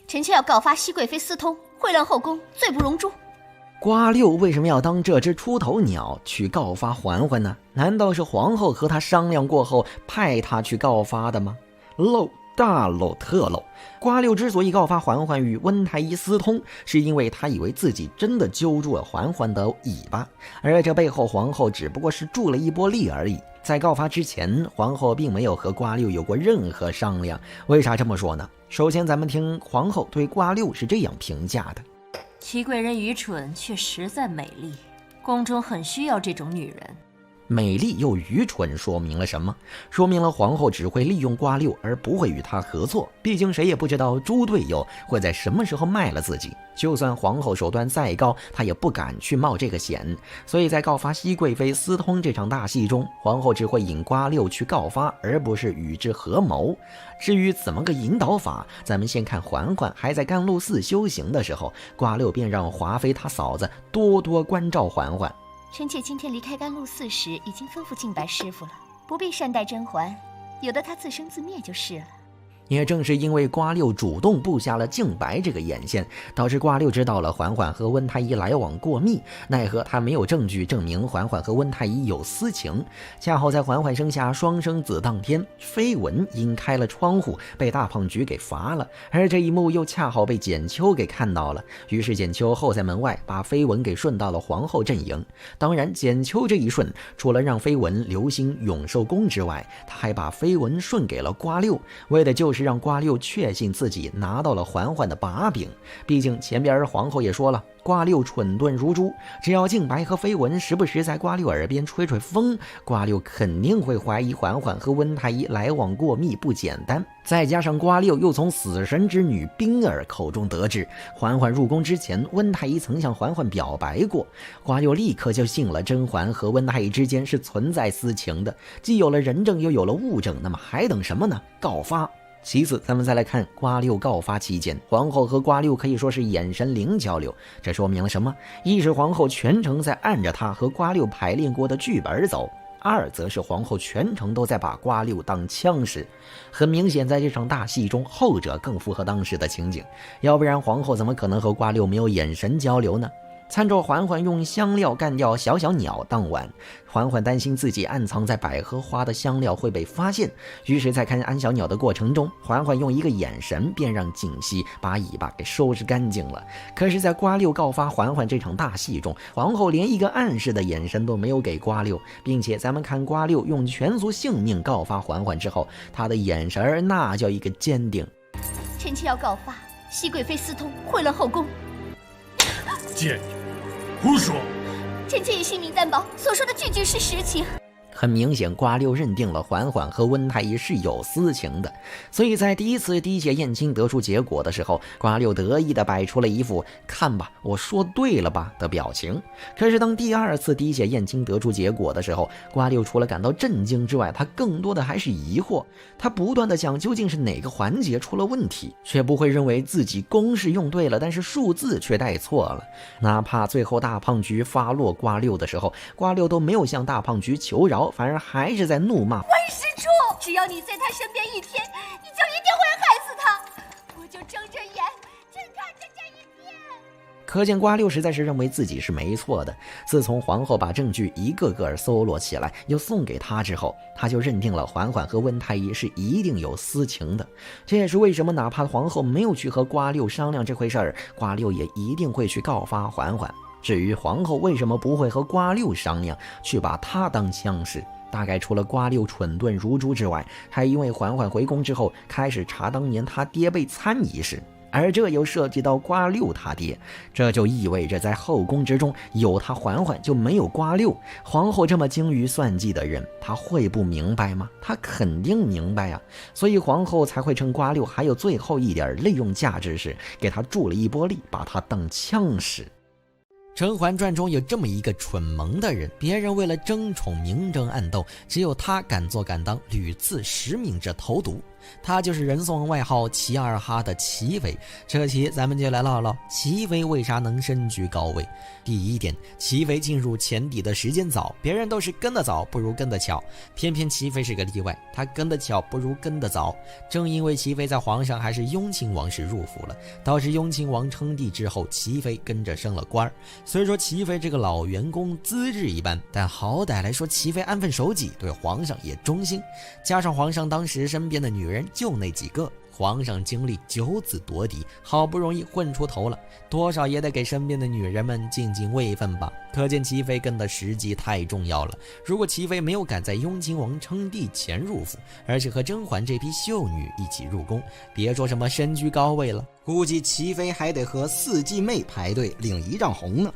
臣妾要告发熹贵妃私通，秽乱后宫，罪不容诛。瓜六为什么要当这只出头鸟去告发嬛嬛呢？难道是皇后和他商量过后派他去告发的吗？漏，大漏特漏！瓜六之所以告发嬛嬛与温太医私通，是因为他以为自己真的揪住了嬛嬛的尾巴，而这背后皇后只不过是助了一波力而已。在告发之前，皇后并没有和瓜六有过任何商量。为啥这么说呢？首先咱们听皇后对瓜六是这样评价的：祺贵人愚蠢，却实在美丽，宫中很需要这种女人。美丽又愚蠢说明了什么？说明了皇后只会利用瓜六，而不会与他合作。毕竟谁也不知道猪队友会在什么时候卖了自己。就算皇后手段再高，她也不敢去冒这个险。所以在告发熹贵妃私通这场大戏中，皇后只会引瓜六去告发，而不是与之合谋。至于怎么个引导法，咱们先看嬛嬛还在甘露寺修行的时候，瓜六便让华妃她嫂子多多关照嬛嬛。臣妾今天离开甘露寺时，已经吩咐敬白师傅了，不必善待甄嬛，有的她自生自灭就是了。也正是因为瓜六主动布下了敬白这个眼线，导致瓜六知道了嬛嬛和温太医来往过密，奈何他没有证据证明嬛嬛和温太医有私情。恰好在嬛嬛生下双生子当天，绯闻因开了窗户被大胖菊给罚了，而这一幕又恰好被简秋给看到了，于是简秋候在门外，把绯闻给顺到了皇后阵营。当然简秋这一顺，除了让绯闻留心永寿宫之外，他还把绯闻顺给了瓜六，为的就是让瓜六确信自己拿到了嬛嬛的把柄。毕竟前边皇后也说了，瓜六蠢钝如猪，只要敬白和绯闻时不时在瓜六耳边吹吹风，瓜六肯定会怀疑嬛嬛和温太医来往过密不简单。再加上瓜六又从死神之女冰儿口中得知，嬛嬛入宫之前温太医曾向嬛嬛表白过，瓜六立刻就信了甄嬛和温太医之间是存在私情的。既有了人证又有了物证，那么还等什么呢？告发！其次，咱们再来看瓜六告发期间，皇后和瓜六可以说是眼神零交流。这说明了什么？一是皇后全程在按着他和瓜六排练过的剧本走，二则是皇后全程都在把瓜六当枪使。很明显，在这场大戏中，后者更符合当时的情景，要不然皇后怎么可能和瓜六没有眼神交流呢？参照嬛嬛用香料干掉小小鸟当晚，嬛嬛担心自己暗藏在百合花的香料会被发现，于是在看安小鸟的过程中，嬛嬛用一个眼神便让槿汐把尾巴给收拾干净了。可是在瓜六告发嬛嬛这场大戏中，皇后连一个暗示的眼神都没有给瓜六，并且咱们看瓜六用全族性命告发嬛嬛之后，他的眼神那叫一个坚定。臣妾要告发熹贵妃私通，秽乱后宫。贱人，胡说！臣妾以性命担保，所说的句句是实情。很明显，瓜六认定了嬛嬛和温太医是有私情的，所以在第一次滴血验亲得出结果的时候，瓜六得意地摆出了一副看吧我说对了吧的表情。可是当第二次滴血验亲得出结果的时候，瓜六除了感到震惊之外，他更多的还是疑惑。他不断地想究竟是哪个环节出了问题，却不会认为自己公式用对了，但是数字却带错了。哪怕最后大胖菊发落瓜六的时候，瓜六都没有向大胖菊求饶，反而还是在怒骂温实初，只要你在他身边一天，你就一定会害死他。我就睁着眼只看着这一天。可见瓜六实在是认为自己是没错的。自从皇后把证据一个个搜罗起来又送给他之后，他就认定了嬛嬛和温太医是一定有私情的。这也是为什么哪怕皇后没有去和瓜六商量这回事儿，瓜六也一定会去告发嬛嬛。至于皇后为什么不会和瓜六商量，去把他当枪使，大概除了瓜六蠢钝如猪之外，还因为嬛嬛回宫之后开始查当年他爹被参一事，而这又涉及到瓜六他爹，这就意味着在后宫之中有他嬛嬛就没有瓜六。皇后这么精于算计的人，她会不明白吗？她肯定明白啊，所以皇后才会趁瓜六还有最后一点利用价值时，给他助了一波力，把他当枪使。《甄嬛传》中有这么一个蠢萌的人，别人为了争宠明争暗斗，只有他敢做敢当，屡次实名制投毒。她就是人送外号齐二哈的齐妃。这期咱们就来唠唠齐妃为啥能身居高位。第一点，齐妃进入前帝的时间早，别人都是跟得早不如跟得巧，偏偏齐妃是个例外，她跟得巧不如跟得早。正因为齐妃在皇上还是雍亲王时入府了，导致雍亲王称帝之后，齐妃跟着升了官。虽说齐妃这个老员工资质一般，但好歹来说齐妃安分守己，对皇上也忠心，加上皇上当时身边的女人就那几个，皇上经历9子夺嫡，好不容易混出头了，多少也得给身边的女人们尽尽位分吧。可见齐妃跟的时机太重要了。如果齐妃没有赶在雍亲王称帝前入府，而是和甄嬛这批秀女一起入宫，别说什么身居高位了，估计齐妃还得和4季妹排队领1丈红呢。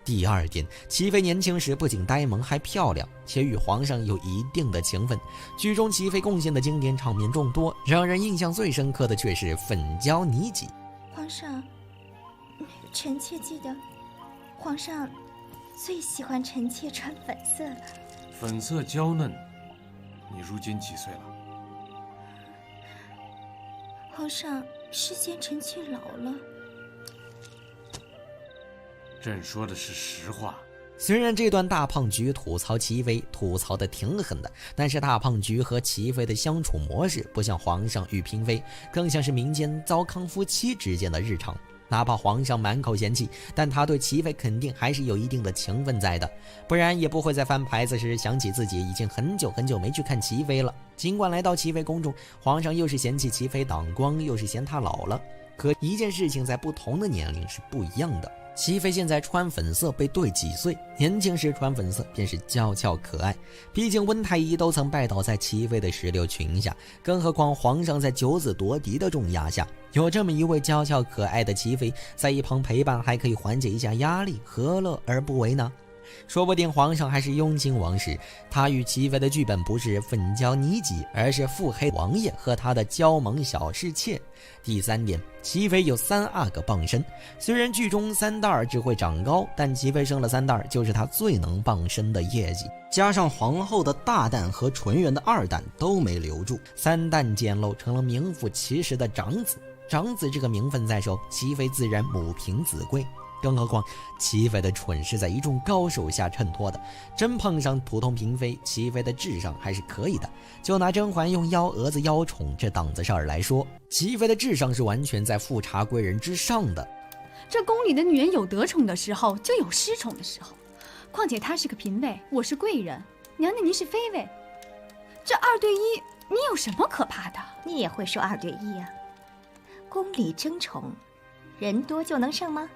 第二点，齐妃年轻时不仅呆萌还漂亮，且与皇上有一定的情分。剧中齐妃贡献的经典场面众多，让人印象最深刻的却是粉娇妮己。皇上，臣妾记得皇上最喜欢臣妾穿粉色了。粉色娇嫩，你如今几岁了？皇上是嫌臣妾老了。朕说的是实话。虽然这段大胖菊吐槽齐妃吐槽的挺狠的，但是大胖菊和齐妃的相处模式不像皇上与嫔妃，更像是民间糟糠夫妻之间的日常。哪怕皇上满口嫌弃，但他对齐妃肯定还是有一定的情分在的，不然也不会在翻牌子时想起自己已经很久没去看齐妃了。尽管来到齐妃宫中，皇上又是嫌弃齐妃挡光，又是嫌她老了，可一件事情在不同的年龄是不一样的。齐妃现在穿粉色被对几岁，年轻时穿粉色便是娇俏可爱。毕竟温太医都曾拜倒在齐妃的石榴裙下，更何况皇上在9子夺嫡的重压下，有这么一位娇俏可爱的齐妃在一旁陪伴，还可以缓解一下压力，何乐而不为呢？说不定皇上还是雍亲王时，他与齐妃的剧本不是粉娇妮己，而是腹黑王爷和他的娇萌小侍妾。第三点，齐妃有3阿哥傍身。虽然剧中3蛋只会长高，但齐妃生了3蛋就是她最能傍身的业绩。加上皇后的大蛋和纯元的2蛋都没留住，3蛋捡漏成了名副其实的长子。长子这个名分在手，齐妃自然母凭子贵。更何况齐妃的蠢是在一众高手下衬托的，真碰上普通嫔妃，齐妃的智商还是可以的。就拿甄嬛用幺蛾子邀宠这档子事儿来说，齐妃的智商是完全在富察贵人之上的。这宫里的女人有得宠的时候，就有失宠的时候。况且她是个嫔妃，我是贵人，娘娘您是妃妃，这2对1，你有什么可怕的？你也会说2对1啊？宫里争宠，人多就能胜吗？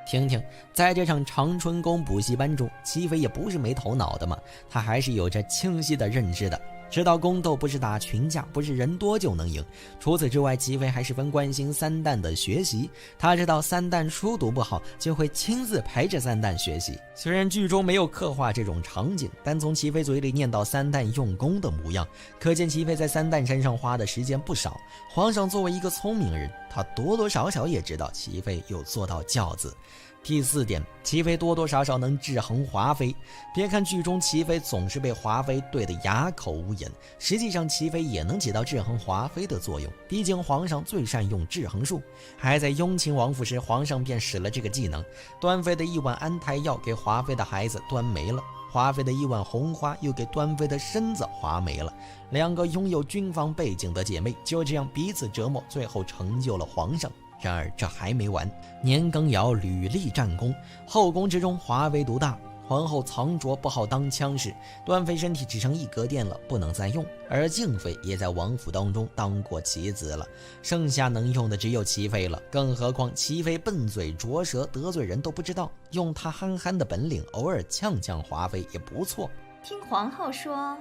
听听，在这场长春宫补习班中，齐妃也不是没头脑的嘛，她还是有着清晰的认知的，知道宫斗不是打群架，不是人多就能赢。除此之外，齐妃还十分关心3蛋的学习，她知道3蛋书读不好，就会亲自陪着3蛋学习。虽然剧中没有刻画这种场景，但从齐妃嘴里念到3蛋用功的模样，可见齐妃在3蛋身上花的时间不少。皇上作为一个聪明人，他多多少少也知道齐妃有做到教子。第4点，齐妃多多少少能制衡华妃。别看剧中齐妃总是被华妃对得哑口无言，实际上齐妃也能起到制衡华妃的作用。毕竟皇上最善用制衡术，还在雍亲王府时，皇上便使了这个技能。端妃的1碗安胎药给华妃的孩子端没了，华妃的1碗红花又给端妃的身子划没了。2个拥有军方背景的姐妹就这样彼此折磨，最后成就了皇上。然而这还没完，年羹尧屡立战功，后宫之中华妃独大，皇后藏拙不好当枪使，端妃身体只剩1格殿了，不能再用，而静妃也在王府当中当过棋子了，剩下能用的只有齐妃了。更何况齐妃笨嘴拙舌，得罪人都不知道，用她憨憨的本领偶尔呛呛华妃也不错。听皇后说，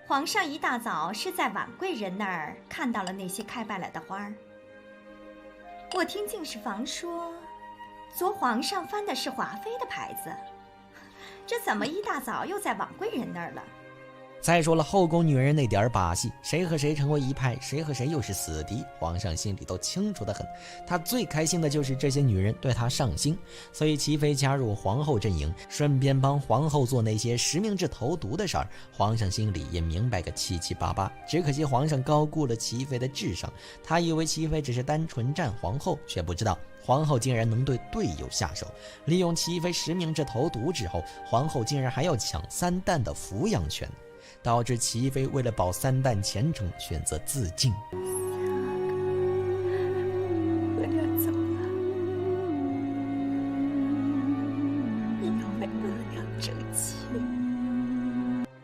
皇上一大早是在婉贵人那儿看到了那些开败了的花儿。我听敬事房说，昨皇上翻的是华妃的牌子，这怎么一大早又在婉贵人那儿了？再说了，后宫女人那点把戏，谁和谁成为一派，谁和谁又是死敌，皇上心里都清楚得很。他最开心的就是这些女人对他上心，所以齐妃加入皇后阵营，顺便帮皇后做那些实名制投毒的事儿，皇上心里也明白个七七八八。只可惜皇上高估了齐妃的智商，他以为齐妃只是单纯战皇后，却不知道皇后竟然能对队友下手。利用齐妃实名制投毒之后，皇后竟然还要抢3旦的抚养权，导致齐妃为了保3旦前程，选择自尽。额娘走了，你要为额娘争气。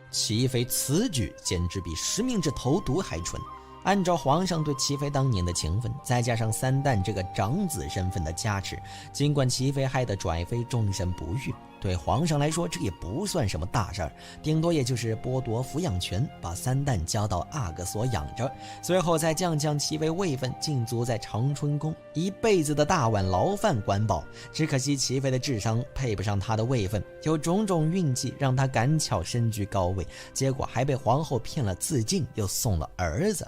齐妃此举简直比实名制投毒还蠢。按照皇上对齐妃当年的情分，再加上3旦这个长子身份的加持，尽管齐妃害得拽妃终身不育，对皇上来说这也不算什么大事儿，顶多也就是剥夺抚养权，把3旦交到阿哥所养着，随后再降齐妃位分，禁足在长春宫，一辈子的大碗牢饭管饱。只可惜齐妃的智商配不上她的位分，有种种运气让她赶巧身居高位，结果还被皇后骗了自尽，又送了儿子。